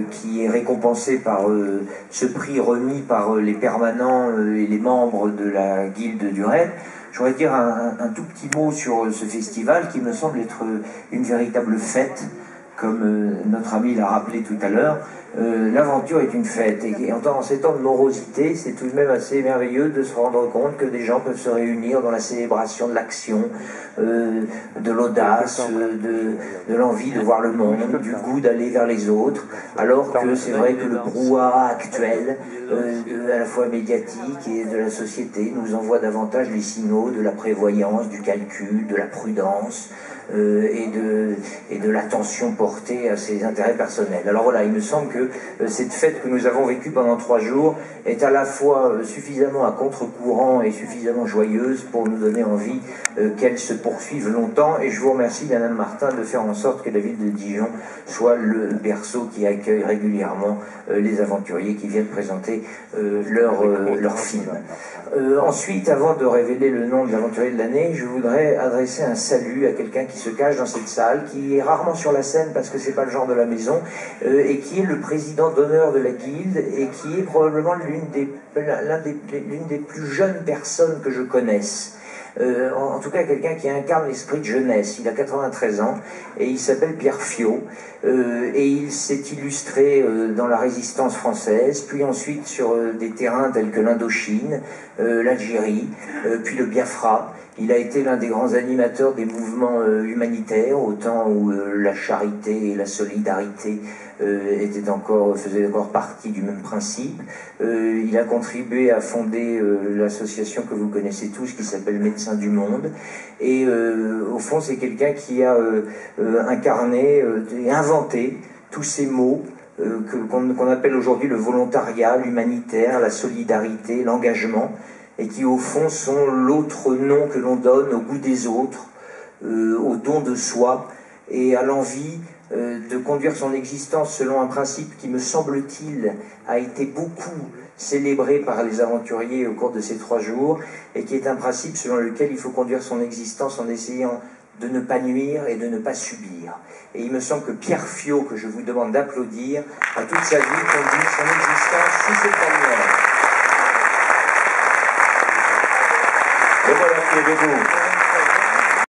qui est récompensé par ce prix remis par les permanents et les membres de la Guilde du Raid. Je voudrais dire un tout petit mot sur ce festival qui me semble être une véritable fête, comme notre ami l'a rappelé tout à l'heure. L'aventure est une fête, et en ces temps de morosité, c'est tout de même assez merveilleux de se rendre compte que des gens peuvent se réunir dans la célébration de l'action, de l'audace, de l'envie de voir le monde, du goût d'aller vers les autres, alors que c'est vrai que le brouhaha actuel, à la fois médiatique et de la société, nous envoie davantage les signaux de la prévoyance, du calcul, de la prudence, et de l'attention portée à ses intérêts personnels. Alors voilà, il me semble que cette fête que nous avons vécue pendant 3 jours est à la fois suffisamment à contre-courant et suffisamment joyeuse pour nous donner envie qu'elle se poursuive longtemps, et je vous remercie, Madame Martin, de faire en sorte que la ville de Dijon soit le berceau qui accueille régulièrement les aventuriers qui viennent présenter leur film. Ensuite, avant de révéler le nom de l'aventurier de l'année, je voudrais adresser un salut à quelqu'un qui se cache dans cette salle, qui est rarement sur la scène parce que c'est pas le genre de la maison, et qui est le président d'honneur de la Guilde, et qui est probablement l'une des plus jeunes personnes que je connaisse. En tout cas quelqu'un qui incarne l'esprit de jeunesse. Il a 93 ans et il s'appelle Pierre Fiot, et il s'est illustré dans la résistance française, puis ensuite sur des terrains tels que l'Indochine, l'Algérie, puis le Biafra. Il a été l'un des grands animateurs des mouvements humanitaires au temps où la charité et la solidarité faisaient encore partie du même principe. Il a contribué à fonder l'association que vous connaissez tous, qui s'appelle Médecins du Monde. Et au fond, c'est quelqu'un qui a incarné et inventé tous ces mots qu'on appelle aujourd'hui le volontariat, l'humanitaire, la solidarité, l'engagement, et qui au fond sont l'autre nom que l'on donne au goût des autres, au don de soi, et à l'envie de conduire son existence selon un principe qui, me semble-t-il, a été beaucoup célébré par les aventuriers au cours de ces 3 jours, et qui est un principe selon lequel il faut conduire son existence en essayant de ne pas nuire et de ne pas subir. Et il me semble que Pierre Fiot, que je vous demande d'applaudir, a toute sa vie conduit son existence sous cette bannière. Et voilà qui est debout.